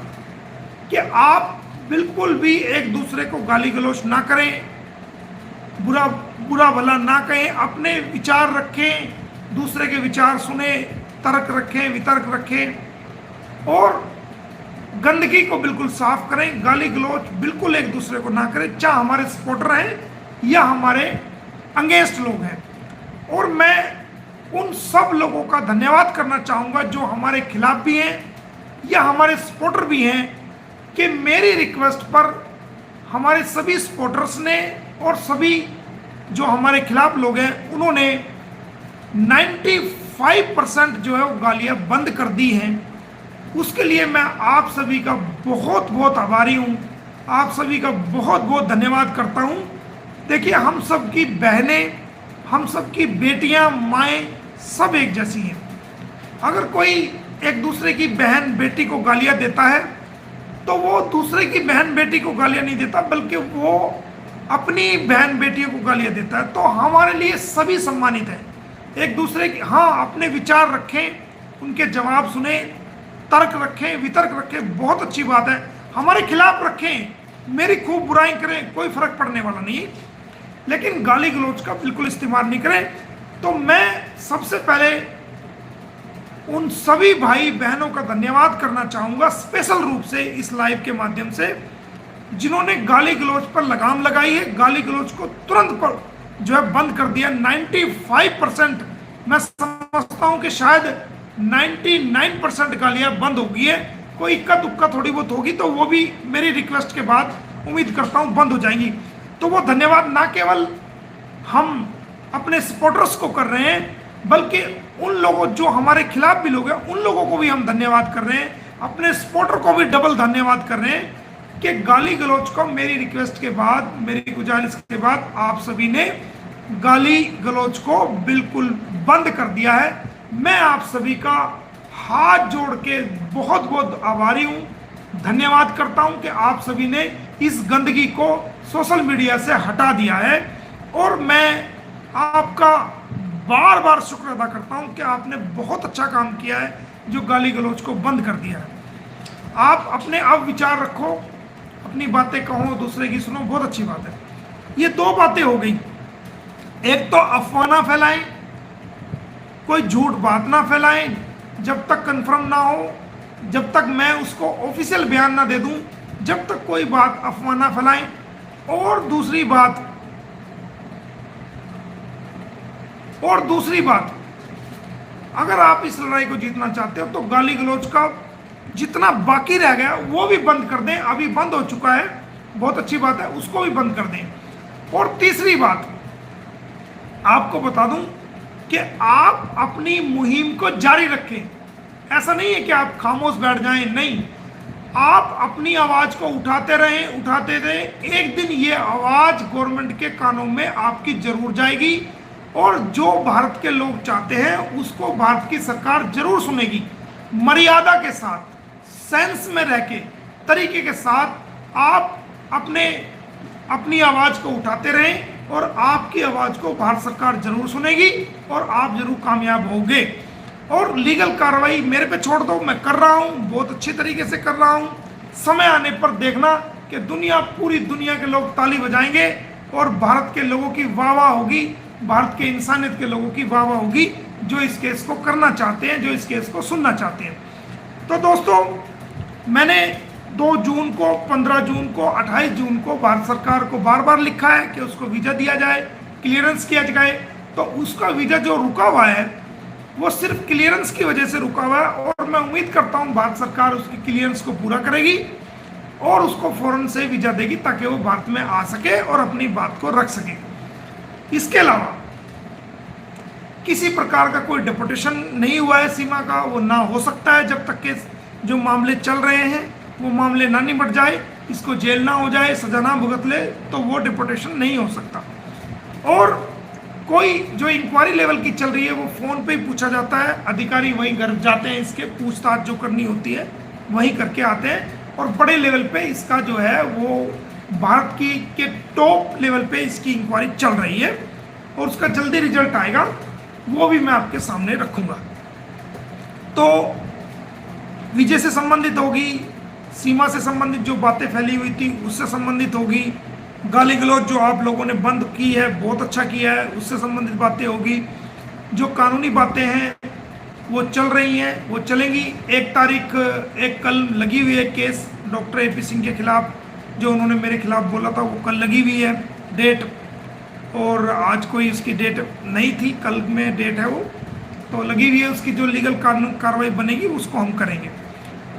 कि आप बिल्कुल भी एक दूसरे को गाली गलौज ना करें, बुरा भला ना कहें, अपने विचार रखें, दूसरे के विचार सुने, तर्क रखें, वितर्क रखें और गंदगी को बिल्कुल साफ करें। गाली गलौज बिल्कुल एक दूसरे को ना करें, चाहे हमारे सपोर्टर हैं या हमारे अगेंस्ट लोग हैं। और मैं उन सब लोगों का धन्यवाद करना चाहूँगा जो हमारे खिलाफ भी हैं या हमारे सपोर्टर भी हैं, कि मेरी रिक्वेस्ट पर हमारे सभी सपोर्टर्स ने और सभी जो हमारे खिलाफ लोग हैं उन्होंने 95% जो है वो गालियाँ बंद कर दी हैं। उसके लिए मैं आप सभी का बहुत बहुत आभारी हूँ, आप सभी का बहुत बहुत धन्यवाद करता हूँ। देखिए, हम सब की बहनें, हम सब की बेटियाँ, माएँ सब एक जैसी हैं। अगर कोई एक दूसरे की बहन बेटी को गालियाँ देता है तो वो दूसरे की बहन बेटी को गालियाँ नहीं देता, बल्कि वो अपनी बहन बेटियों को गालियाँ देता है। तो हमारे लिए सभी सम्मानित हैं। एक दूसरे की, हाँ, अपने विचार रखें, उनके जवाब सुने, तर्क रखें, वितर्क रखें, बहुत अच्छी बात है। हमारे खिलाफ रखें, मेरी खूब बुराई करें, कोई फर्क पड़ने वाला नहीं, लेकिन गाली गलौज का बिल्कुल इस्तेमाल नहीं करें। तो मैं सबसे पहले उन सभी भाई बहनों का धन्यवाद करना चाहूँगा स्पेशल रूप से इस लाइव के माध्यम से, जिन्होंने गाली गलौज पर लगाम लगाई है, गाली गलौज को तुरंत पर जो है बंद कर दिया। 95%, मैं समझता हूँ कि शायद 99% गालियाँ बंद हो गई है। कोई इक्का दुक्का थोड़ी बहुत होगी तो वो भी मेरी रिक्वेस्ट के बाद उम्मीद करता हूँ बंद हो जाएंगी। तो वो धन्यवाद ना केवल हम अपने सपोर्टर्स को कर रहे हैं, बल्कि उन लोगों जो हमारे खिलाफ भी लोग हैं उन लोगों को भी हम धन्यवाद कर रहे हैं, अपने सपोर्टर को भी डबल धन्यवाद कर रहे हैं कि गाली गलौज को मेरी रिक्वेस्ट के बाद, मेरी गुजारिश के बाद आप सभी ने गाली गलौज को बिल्कुल बंद कर दिया है। मैं आप सभी का हाथ जोड़ के बहुत बहुत आभारी हूँ, धन्यवाद करता हूँ कि आप सभी ने इस गंदगी को सोशल मीडिया से हटा दिया है। और मैं आपका बार बार शुक्र अदा करता हूँ कि आपने बहुत अच्छा काम किया है जो गाली गलौज को बंद कर दिया है। आप अपने अब विचार रखो, अपनी बातें कहो, दूसरे की सुनो, बहुत अच्छी बात है। ये 2 बातें हो गई। एक तो अफवाह ना फैलाएं, कोई झूठ बात ना फैलाएं जब तक कंफर्म ना हो, जब तक मैं उसको ऑफिशियल बयान ना दे दूं, जब तक कोई बात अफवाह ना फैलाएं। और दूसरी बात, अगर आप इस लड़ाई को जीतना चाहते हो तो गाली गलौज का जितना बाकी रह गया वो भी बंद कर दें। अभी बंद हो चुका है, बहुत अच्छी बात है, उसको भी बंद कर दें। और तीसरी बात आपको बता दूं कि आप अपनी मुहिम को जारी रखें। ऐसा नहीं है कि आप खामोश बैठ जाएं, नहीं, आप अपनी आवाज को उठाते रहें। एक दिन ये आवाज गवर्नमेंट के कानों में आपकी जरूर जाएगी और जो भारत के लोग चाहते हैं उसको भारत की सरकार जरूर सुनेगी, मर्यादा के साथ। सेंस में रह के, तरीके के साथ आप अपनी आवाज़ को उठाते रहें और आपकी आवाज़ को भारत सरकार जरूर सुनेगी और आप जरूर कामयाब होंगे। और लीगल कार्रवाई मेरे पे छोड़ दो, मैं कर रहा हूँ, बहुत अच्छे तरीके से कर रहा हूँ। समय आने पर देखना कि पूरी दुनिया के लोग ताली बजाएंगे और भारत के लोगों की वाह वाह होगी, भारत के इंसानियत के लोगों की वाह वाह होगी, जो इस केस को करना चाहते हैं, जो इस केस को सुनना चाहते हैं। तो दोस्तों, मैंने 2 जून को, 15 जून को, 28 जून को भारत सरकार को बार बार लिखा है कि उसको वीज़ा दिया जाए, क्लियरेंस किया जाए। तो उसका वीज़ा जो रुका हुआ है वो सिर्फ क्लियरेंस की वजह से रुका हुआ है, और मैं उम्मीद करता हूँ भारत सरकार उसकी क्लियरेंस को पूरा करेगी और उसको फौरन से वीज़ा देगी ताकि वो भारत में आ सके और अपनी बात को रख सके। इसके अलावा किसी प्रकार का कोई डिपोटेशन नहीं हुआ है सीमा का, वो ना हो सकता है जब तक के जो मामले चल रहे हैं वो मामले ना निपट जाए, इसको जेल ना हो जाए, सजा ना भुगत ले, तो वो डिपोटेशन नहीं हो सकता। और कोई जो इंक्वायरी लेवल की चल रही है वो फ़ोन पे ही पूछा जाता है, अधिकारी वहीं घर जाते हैं, इसके पूछताछ जो करनी होती है वहीं करके आते हैं। और बड़े लेवल पे इसका जो है वो भारत की के टॉप लेवल पे इसकी इंक्वायरी चल रही है और उसका जल्दी रिजल्ट आएगा, वो भी मैं आपके सामने रखूँगा। तो वीजे से संबंधित होगी, सीमा से संबंधित जो बातें फैली हुई थी उससे संबंधित होगी, गाली गलौज जो आप लोगों ने बंद की है, बहुत अच्छा किया है, उससे संबंधित बातें होगी। जो कानूनी बातें हैं वो चल रही हैं, वो चलेंगी। 1 तारीख, एक कल लगी हुई है केस डॉक्टर AP सिंह के खिलाफ, जो उन्होंने मेरे खिलाफ बोला था वो कल लगी हुई है डेट, और आज कोई उसकी डेट नहीं थी, कल में डेट है वो, तो लगी हुई है। उसकी जो लीगल कानून कार्रवाई बनेगी उसको हम करेंगे।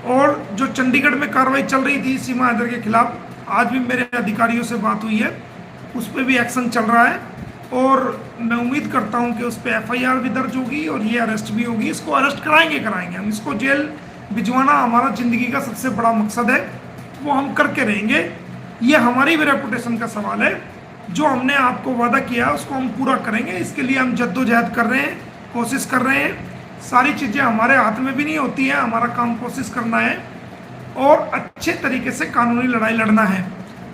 और जो चंडीगढ़ में कार्रवाई चल रही थी सीमा हैदर के खिलाफ, आज भी मेरे अधिकारियों से बात हुई है, उस पर भी एक्शन चल रहा है और मैं उम्मीद करता हूं कि उस पर FIR भी दर्ज होगी और ये अरेस्ट भी होगी। इसको अरेस्ट कराएंगे हम, इसको जेल भिजवाना हमारा ज़िंदगी का सबसे बड़ा मकसद है, वो हम करके रहेंगे। ये हमारी भी रेपुटेशन का सवाल है, जो हमने आपको वादा किया है उसको हम पूरा करेंगे। इसके लिए हम जद्दोजहद कर रहे हैं, कोशिश कर रहे हैं। सारी चीज़ें हमारे हाथ में भी नहीं होती हैं, हमारा काम कोशिश करना है और अच्छे तरीके से कानूनी लड़ाई लड़ना है।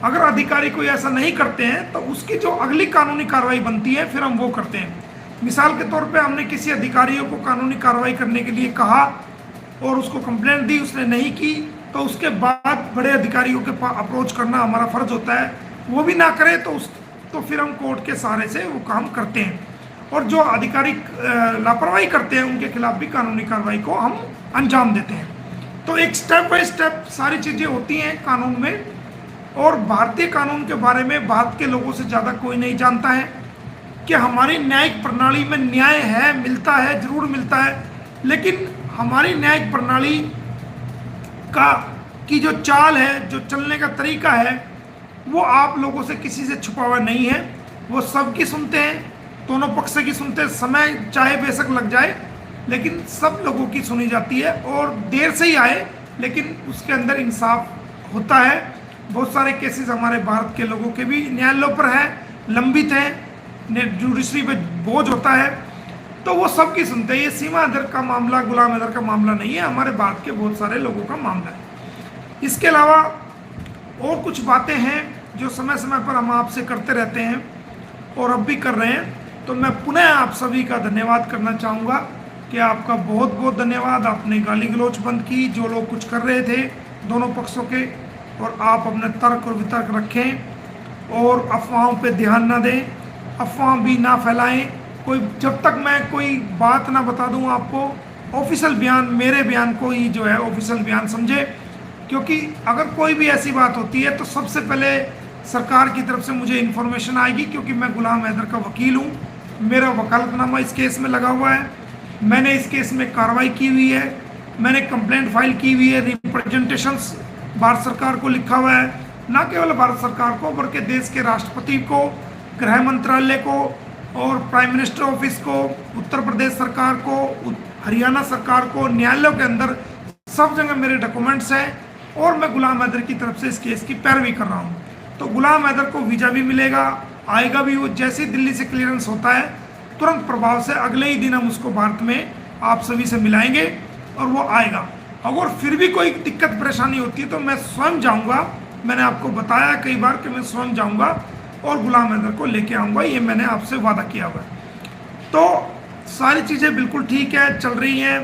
अगर अधिकारी कोई ऐसा नहीं करते हैं तो उसकी जो अगली कानूनी कार्रवाई बनती है फिर हम वो करते हैं। मिसाल के तौर पे हमने किसी अधिकारियों को कानूनी कार्रवाई करने के लिए कहा और उसको कंप्लेंट दी, उसने नहीं की, तो उसके बाद बड़े अधिकारियों के पास अप्रोच करना हमारा फ़र्ज होता है। वो भी ना करे तो फिर हम कोर्ट के सहारे से वो काम करते हैं, और जो अधिकारी लापरवाही करते हैं उनके खिलाफ भी कानूनी कार्रवाई को हम अंजाम देते हैं। तो एक स्टेप बाय स्टेप सारी चीज़ें होती हैं कानून में, और भारतीय कानून के बारे में भारत के लोगों से ज़्यादा कोई नहीं जानता है कि हमारी न्यायिक प्रणाली में न्याय है, मिलता है, ज़रूर मिलता है, लेकिन हमारी न्यायिक प्रणाली की जो चाल है, जो चलने का तरीका है, वो आप लोगों से किसी से छुपा हुआ नहीं है। वो सबकी सुनते हैं, दोनों पक्ष की सुनते हैं, समय चाहे बेशक लग जाए लेकिन सब लोगों की सुनी जाती है, और देर से ही आए लेकिन उसके अंदर इंसाफ होता है। बहुत सारे केसेस हमारे भारत के लोगों के भी न्यायालयों पर हैं, लंबित हैं, जुडिशरी पे बोझ होता है, तो वो सबकी सुनते हैं। ये सीमा हैदर का मामला, गुलाम हैदर का मामला नहीं है, हमारे भारत के बहुत सारे लोगों का मामला है। इसके अलावा और कुछ बातें हैं जो समय समय पर हम आपसे करते रहते हैं और अब भी कर रहे हैं। तो मैं पुनः आप सभी का धन्यवाद करना चाहूँगा कि आपका बहुत बहुत धन्यवाद। आपने गाली गलौज बंद की, जो लोग कुछ कर रहे थे दोनों पक्षों के, और आप अपने तर्क और वितर्क रखें और अफवाहों पे ध्यान ना दें, अफवाह भी ना फैलाएं। जब तक मैं कोई बात ना बता दूं आपको, ऑफिशियल बयान, मेरे बयान को ही जो है ऑफिशियल बयान समझे, क्योंकि अगर कोई भी ऐसी बात होती है तो सबसे पहले सरकार की तरफ से मुझे इन्फॉर्मेशन आएगी, क्योंकि मैं गुलाम हैदर का वकील हूँ, मेरा वकालतनामा इस केस में लगा हुआ है, मैंने इस केस में कार्रवाई की हुई है, मैंने कंप्लेंट फाइल की हुई है, रिप्रेजेंटेशंस भारत सरकार को लिखा हुआ है, न केवल भारत सरकार को बल्कि देश के राष्ट्रपति को, गृह मंत्रालय को और प्राइम मिनिस्टर ऑफिस को, उत्तर प्रदेश सरकार को, हरियाणा सरकार को, न्यायालयों के अंदर सब जगह मेरे डॉक्यूमेंट्स हैं, और मैं गुलाम हैदर की तरफ से इस केस की पैरवी कर रहा हूँ। तो गुलाम हैदर को वीज़ा भी मिलेगा, आएगा भी, वो जैसे ही दिल्ली से क्लियरेंस होता है तुरंत प्रभाव से अगले ही दिन हम उसको भारत में आप सभी से मिलाएंगे और वो आएगा। अगर फिर भी कोई दिक्कत परेशानी होती है तो मैं स्वयं जाऊंगा। मैंने आपको बताया कई बार कि मैं स्वयं जाऊंगा और गुलाम हैदर को लेके आऊंगा, ये मैंने आपसे वादा किया हुआ है। तो सारी चीज़ें बिल्कुल ठीक है, चल रही हैं।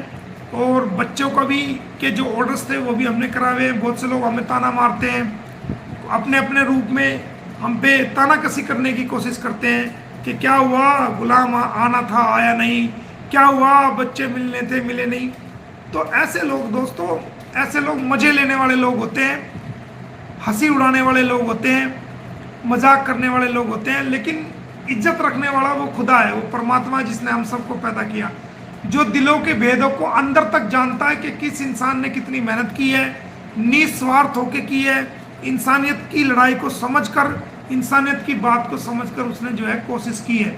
और बच्चों का भी के जो ऑर्डर्स थे वो भी हमने कराए हैं। बहुत से लोग हमें ताना मारते हैं, अपने अपने रूप में हम पे तानाकसी करने की कोशिश करते हैं कि क्या हुआ, गुलाम आना था आया नहीं, क्या हुआ, बच्चे मिलने थे मिले नहीं। तो ऐसे लोग दोस्तों, ऐसे लोग मज़े लेने वाले लोग होते हैं, हंसी उड़ाने वाले लोग होते हैं, मजाक करने वाले लोग होते हैं। लेकिन इज्जत रखने वाला वो खुदा है, वो परमात्मा है जिसने हम सबको पैदा किया, जो दिलों के भेदों को अंदर तक जानता है कि किस इंसान ने कितनी मेहनत की है, निस्वार्थ होकर की है, इंसानियत की लड़ाई को समझकर, इंसानियत की बात को समझकर उसने जो है कोशिश की है।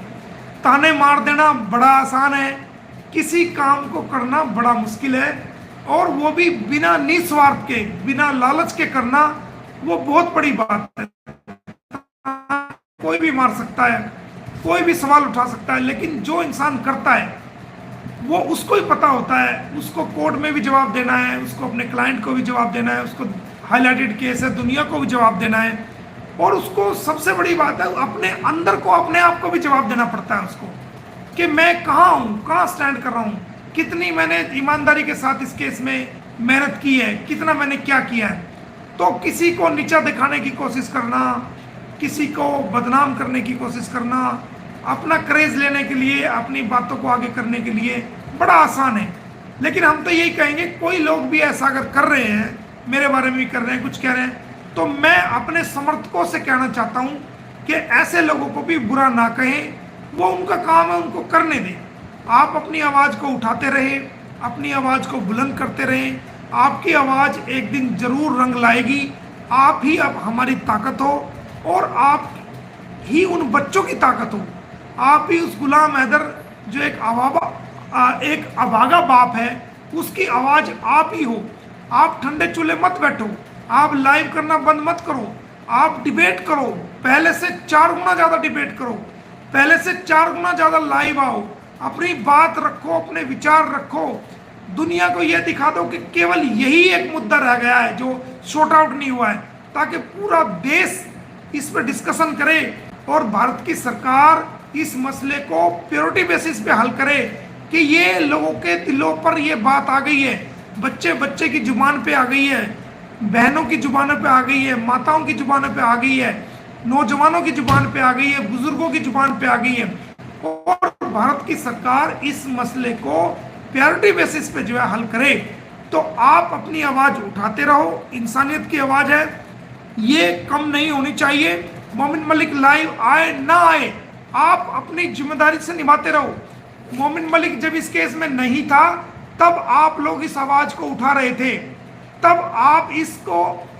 ताने मार देना बड़ा आसान है, किसी काम को करना बड़ा मुश्किल है, और वो भी बिना निस्वार्थ के, बिना लालच के करना, वो बहुत बड़ी बात है। कोई भी मार सकता है, कोई भी सवाल उठा सकता है, लेकिन जो इंसान करता है वो उसको ही पता होता है, उसको कोर्ट में भी जवाब देना है, उसको अपने क्लाइंट को भी जवाब देना है, उसको हाईलाइटेड केस है दुनिया को भी जवाब देना है, और उसको सबसे बड़ी बात है अपने अंदर को, अपने आप को भी जवाब देना पड़ता है उसको कि मैं कहाँ हूँ, कहाँ स्टैंड कर रहा हूँ, कितनी मैंने ईमानदारी के साथ इस केस में मेहनत की है, कितना मैंने क्या किया है। तो किसी को नीचा दिखाने की कोशिश करना, किसी को बदनाम करने की कोशिश करना, अपना क्रेज लेने के लिए, अपनी बातों को आगे करने के लिए बड़ा आसान है। लेकिन हम तो यही कहेंगे, कोई लोग भी ऐसा अगर कर रहे हैं, मेरे बारे में भी कर रहे हैं, कुछ कह रहे हैं, तो मैं अपने समर्थकों से कहना चाहता हूं कि ऐसे लोगों को भी बुरा ना कहें, वो उनका काम है, उनको करने दें। आप अपनी आवाज़ को उठाते रहे, अपनी आवाज़ को बुलंद करते रहें, आपकी आवाज़ एक दिन जरूर रंग लाएगी। आप ही अब हमारी ताकत हो, और आप ही उन बच्चों की ताकत हो। आप ही उस गुलाम हैदर जो एक अभागा बाप है, उसकी आवाज़ आप ही हो। आप ठंडे चूल्हे मत बैठो, आप लाइव करना बंद मत करो, आप डिबेट करो, पहले से 4 गुना ज़्यादा डिबेट करो, पहले से 4 गुना ज़्यादा लाइव आओ, अपनी बात रखो, अपने विचार रखो, दुनिया को यह दिखा दो कि केवल यही एक मुद्दा रह गया है जो शॉर्ट आउट नहीं हुआ है, ताकि पूरा देश इस पर डिस्कशन करे और भारत की सरकार इस मसले को प्रायोरिटी बेसिस पे हल करे कि ये लोगों के दिलों पर ये बात आ गई है, बच्चे बच्चे की जुबान पे आ गई है, बहनों की जुबानों पे आ गई है, माताओं की जुबानों पे आ गई है, नौजवानों की जुबान पे आ गई है, बुजुर्गों की जुबान पे आ गई है। और भारत की सरकार इस मसले को प्रायोरिटी बेसिस पे जो है हल करे। तो आप अपनी आवाज़ उठाते रहो, इंसानियत की आवाज़ है, ये कम नहीं होनी चाहिए। मोमिन मलिक लाइव आए ना आए, आप अपनी जिम्मेदारी से निभाते रहो। मोमिन मलिक जब इस केस में नहीं था, तब आप लोग इस आवाज़ को उठा रहे थे, तब आप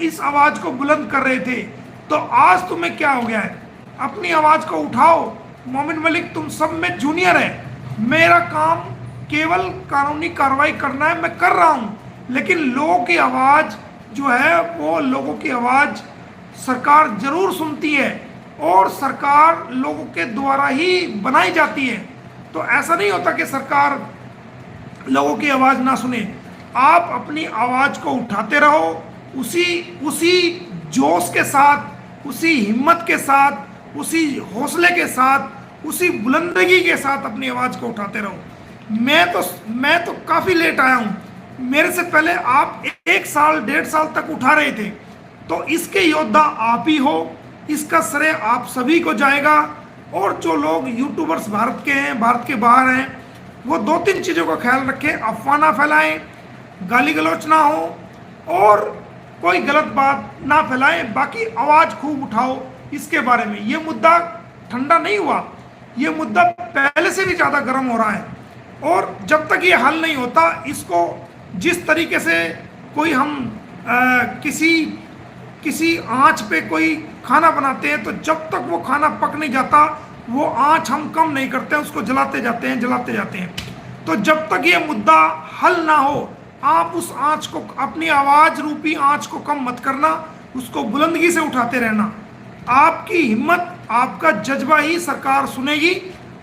इस आवाज़ को बुलंद कर रहे थे। तो आज तुम्हें क्या हो गया है? अपनी आवाज़ को उठाओ। मोमिन मलिक तुम सब में जूनियर है, मेरा काम केवल कानूनी कार्रवाई करना है, मैं कर रहा हूँ, लेकिन लोगों की आवाज़ जो है, वो लोगों की आवाज़ सरकार जरूर सुनती है, और सरकार लोगों के द्वारा ही बनाई जाती है। तो ऐसा नहीं होता कि सरकार लोगों की आवाज़ ना सुने। आप अपनी आवाज़ को उठाते रहो, उसी जोश के साथ, उसी हिम्मत के साथ, उसी हौसले के साथ, उसी बुलंदगी के साथ अपनी आवाज़ को उठाते रहो। मैं तो काफ़ी लेट आया हूँ, मेरे से पहले आप 1 साल 1.5 साल तक उठा रहे थे, तो इसके योद्धा आप ही हो, इसका श्रेय आप सभी को जाएगा। और जो लोग यूट्यूबर्स भारत के हैं, भारत के बाहर हैं, वो 2-3 चीज़ों का ख्याल रखें, अफवाह ना फैलाएं, गाली गलौच ना हो, और कोई गलत बात ना फैलाएं। बाकी आवाज़ खूब उठाओ इसके बारे में। ये मुद्दा ठंडा नहीं हुआ, ये मुद्दा पहले से भी ज़्यादा गर्म हो रहा है, और जब तक ये हल नहीं होता, इसको जिस तरीके से कोई हम किसी आँच पे कोई खाना बनाते हैं, तो जब तक वो खाना पक नहीं जाता, वो आँच हम कम नहीं करते हैं, उसको जलाते जाते हैं। तो जब तक ये मुद्दा हल ना हो, आप उस आँच को, अपनी आवाज़ रूपी आँच को कम मत करना, उसको बुलंदगी से उठाते रहना। आपकी हिम्मत, आपका जज्बा ही सरकार सुनेगी,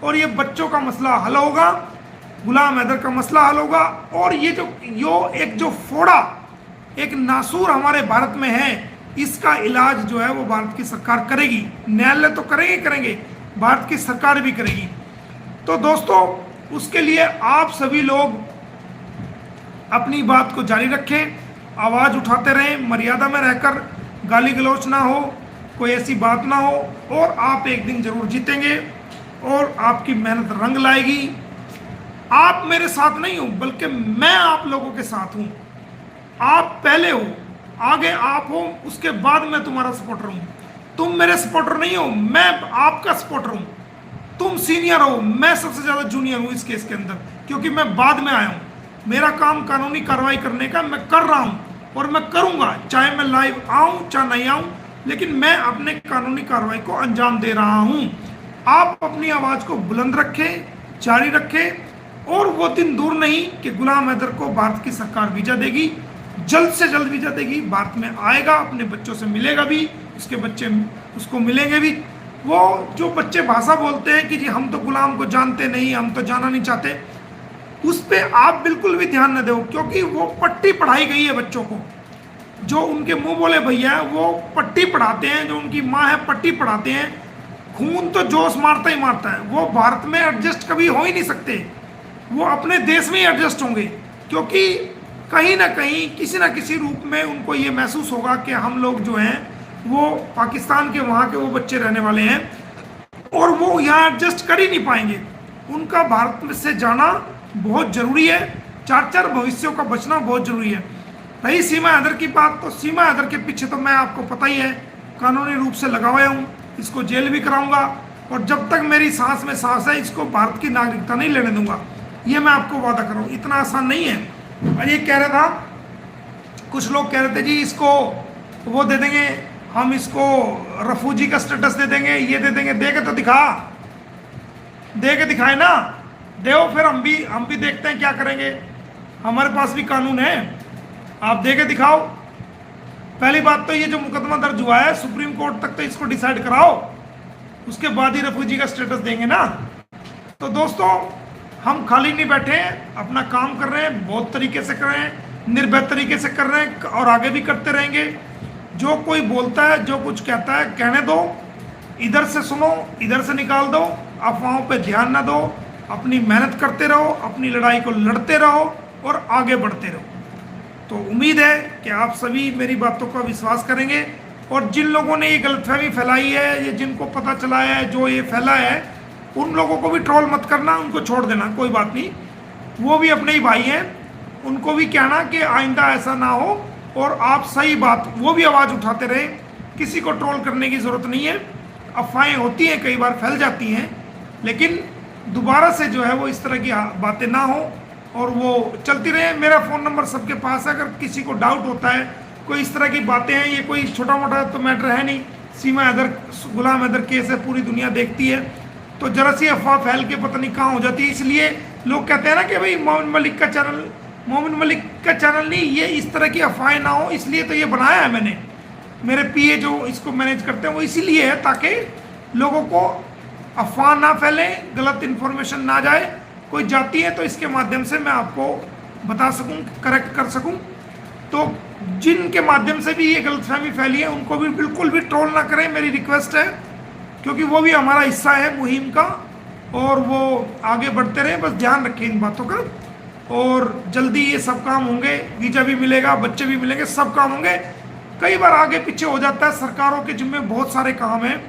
और ये बच्चों का मसला हल होगा। गुलाम हैदर का मसला हल होगा। और ये जो फोड़ा, एक नासूर हमारे भारत में है, इसका इलाज जो है वो भारत की सरकार करेगी। न्यायालय तो करेंगे, भारत की सरकार भी करेगी। तो दोस्तों, उसके लिए आप सभी लोग अपनी बात को जारी रखें, आवाज़ उठाते रहें, मर्यादा में रहकर, गाली गलौच ना हो, कोई ऐसी बात ना हो, और आप एक दिन जरूर जीतेंगे और आपकी मेहनत रंग लाएगी। आप मेरे साथ नहीं हो, बल्कि मैं आप लोगों के साथ हूं। आप पहले हो, आगे आप हो, उसके बाद मैं तुम्हारा सपोर्टर हूं। तुम मेरे सपोर्टर नहीं हो, मैं आपका सपोर्टर हूं। तुम सीनियर हो, मैं सबसे ज्यादा जूनियर हूं इस केस के अंदर, क्योंकि मैं बाद में आया हूं। मेरा काम कानूनी कार्रवाई करने का मैं कर रहा हूं और मैं करूंगा, चाहे मैं लाइव आऊं चाहे नहीं आऊं, लेकिन मैं अपने कानूनी कार्रवाई को अंजाम दे रहा हूं। आप अपनी आवाज को बुलंद रखें, जारी रखें, और वो दिन दूर नहीं कि गुलाम हैदर को भारत की सरकार वीजा देगी, जल्द से जल्द वीजा देगी, भारत में आएगा, अपने बच्चों से मिलेगा भी, उसके बच्चे उसको मिलेंगे भी। वो जो बच्चे भाषा बोलते हैं कि जी हम तो गुलाम को जानते नहीं, हम तो जाना नहीं चाहते, उस पर आप बिल्कुल भी ध्यान न दो, क्योंकि वो पट्टी पढ़ाई गई है बच्चों को। जो उनके मुंह बोले भैया है वो पट्टी पढ़ाते हैं, जो उनकी माँ है पट्टी पढ़ाते हैं। खून तो जोश मारता ही मारता है। वो भारत में एडजस्ट कभी हो ही नहीं सकते, वो अपने देश में ही एडजस्ट होंगे, क्योंकि कहीं ना कहीं किसी ना किसी रूप में उनको ये महसूस होगा कि हम लोग जो हैं वो पाकिस्तान के वहाँ के वो बच्चे रहने वाले हैं और वो यहाँ एडजस्ट कर ही नहीं पाएंगे। उनका भारत से जाना बहुत ज़रूरी है, चार भविष्यों का बचना बहुत ज़रूरी है। रही सीमा हैदर की बात, तो सीमा हैदर के पीछे तो मैं आपको पता ही है कानूनी रूप से लगा हुआ हूँ, इसको जेल भी कराऊंगा, और जब तक मेरी सांस में सांस है इसको भारत की नागरिकता नहीं लेने दूंगा, ये मैं आपको वादा कर रहा हूँ। इतना आसान नहीं है। और ये कह रहा था, कुछ लोग कह रहे थे जी इसको वो दे देंगे, हम इसको रफूजी का स्टेटस दे देंगे, ये दे देंगे। दे के तो दिखा, दे के दिखाए ना, दो, फिर हम भी देखते हैं क्या करेंगे। हमारे पास भी कानून है, आप दे के दिखाओ। पहली बात तो ये जो मुकदमा दर्ज हुआ है सुप्रीम कोर्ट तक तो इसको डिसाइड कराओ, उसके बाद ही रफूजी का स्टेटस देंगे ना। तो दोस्तों, हम खाली नहीं बैठे हैं, अपना काम कर रहे हैं, बहुत तरीके से कर रहे हैं, निर्भय तरीके से कर रहे हैं, और आगे भी करते रहेंगे। जो कोई बोलता है, जो कुछ कहता है, कहने दो, इधर से सुनो, इधर से निकाल दो, अफवाहों पे ध्यान ना दो, अपनी मेहनत करते रहो, अपनी लड़ाई को लड़ते रहो और आगे बढ़ते रहो। तो उम्मीद है कि आप सभी मेरी बातों का विश्वास करेंगे, और जिन लोगों ने ये गलतफहमी फैलाई है, ये जिनको पता चला है, जो ये फैला है, उन लोगों को भी ट्रोल मत करना, उनको छोड़ देना, कोई बात नहीं, वो भी अपने ही भाई हैं, उनको भी कहना कि आइंदा ऐसा ना हो, और आप सही बात, वो भी आवाज़ उठाते रहे, किसी को ट्रोल करने की ज़रूरत नहीं है। अफवाहें होती हैं, कई बार फैल जाती हैं, लेकिन दोबारा से जो है वो इस तरह की बातें ना हो और वो चलती रहे। मेरा फ़ोन नंबर सबके पास है, अगर किसी को डाउट होता है, कोई इस तरह की बातें हैं, ये कोई छोटा मोटा तो मैटर है नहीं, सीमा हैदर, गुलाम हैदर केस है, पूरी दुनिया देखती है, तो जरा सी अफवाह फैल के पता नहीं कहाँ हो जाती है। इसलिए लोग कहते हैं ना कि भाई मोमिन मलिक का चैनल नहीं, ये इस तरह की अफवाहें ना हो, इसलिए तो ये बनाया है मैंने। मेरे पीए जो इसको मैनेज करते हैं वो इसीलिए है, ताकि लोगों को अफवाह ना फैले, गलत इन्फॉर्मेशन ना जाए, कोई जाती है तो इसके माध्यम से मैं आपको बता सकूं, करेक्ट कर सकूं। तो जिनके माध्यम से भी ये गलतफहमी फैली है उनको भी बिल्कुल भी ट्रोल ना करें, मेरी रिक्वेस्ट है, क्योंकि वो भी हमारा हिस्सा है मुहिम का, और वो आगे बढ़ते रहे, बस ध्यान रखें इन बातों का। और जल्दी ये सब काम होंगे, वीजा भी मिलेगा, बच्चे भी मिलेंगे, सब काम होंगे। कई बार आगे पीछे हो जाता है, सरकारों के जिम्मे बहुत सारे काम हैं,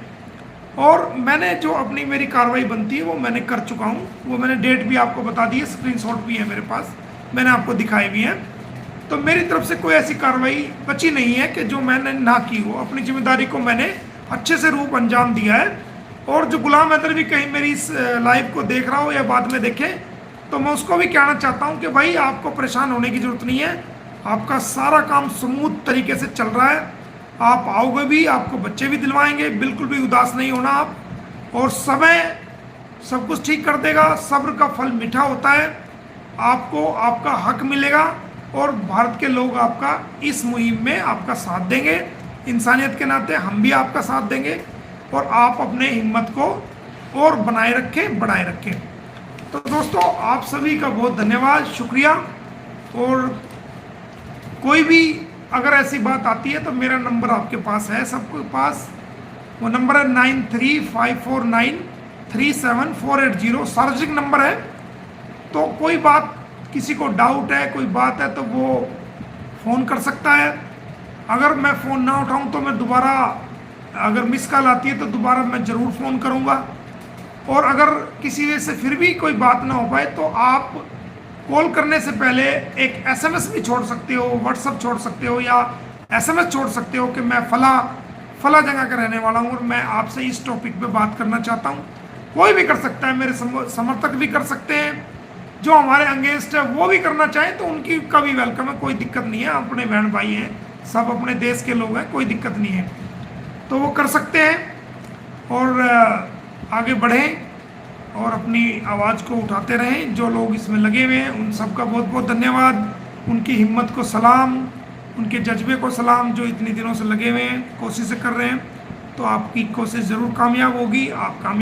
और मैंने जो अपनी मेरी कार्रवाई बनती है वो मैंने कर चुका हूँ, वो मैंने डेट भी आपको बता दी है, स्क्रीनशॉट भी है मेरे पास, मैंने आपको दिखाए भी हैं। तो मेरी तरफ से कोई ऐसी कार्रवाई बची नहीं है कि जो मैंने ना की हो। अपनी जिम्मेदारी को मैंने अच्छे से रूप अंजाम दिया है। और जो गुलाम हैदर भी कहीं मेरी इस लाइव को देख रहा हो या बाद में देखे, तो मैं उसको भी कहना चाहता हूँ कि भाई आपको परेशान होने की ज़रूरत नहीं है, आपका सारा काम स्मूथ तरीके से चल रहा है, आप आओगे भी, आपको बच्चे भी दिलवाएंगे, बिल्कुल भी उदास नहीं होना आप, और समय सब कुछ ठीक कर देगा। सब्र का फल मीठा होता है, आपको आपका हक मिलेगा, और भारत के लोग आपका इस मुहिम में आपका साथ देंगे। इंसानियत के नाते हम भी आपका साथ देंगे, और आप अपने हिम्मत को और बनाए रखें, बढ़ाए रखें। तो दोस्तों आप सभी का बहुत धन्यवाद, शुक्रिया। और कोई भी अगर ऐसी बात आती है तो मेरा नंबर आपके पास है, सबके पास। वो नंबर है 9354937480, सार्वजनिक नंबर है। तो कोई बात, किसी को डाउट है, कोई बात है तो वो फ़ोन कर सकता है। अगर मैं फ़ोन ना उठाऊं तो मैं दोबारा, अगर मिस कॉल आती है तो दोबारा मैं ज़रूर फ़ोन करूंगा। और अगर किसी वजह से फिर भी कोई बात ना हो पाए तो आप कॉल करने से पहले एक एसएमएस भी छोड़ सकते हो, व्हाट्सएप छोड़ सकते हो, या एसएमएस छोड़ सकते हो कि मैं फला जगह का रहने वाला हूँ और मैं आपसे इस टॉपिक पे बात करना चाहता हूँ। कोई भी कर सकता है, मेरे समर्थक भी कर सकते हैं, जो हमारे अगेंस्ट है वो भी करना चाहें तो उनकी का भी वेलकम है, कोई दिक्कत नहीं है। अपने बहन भाई हैं, सब अपने देश के लोग हैं, कोई दिक्कत नहीं है, तो वो कर सकते हैं। और आगे बढ़ें और अपनी आवाज़ को उठाते रहें। जो लोग इसमें लगे हुए हैं उन सबका बहुत बहुत धन्यवाद, उनकी हिम्मत को सलाम, उनके जज्बे को सलाम, जो इतने दिनों से लगे हुए हैं, कोशिशें कर रहे हैं। तो आपकी कोशिश ज़रूर कामयाब होगी, आप कामयाब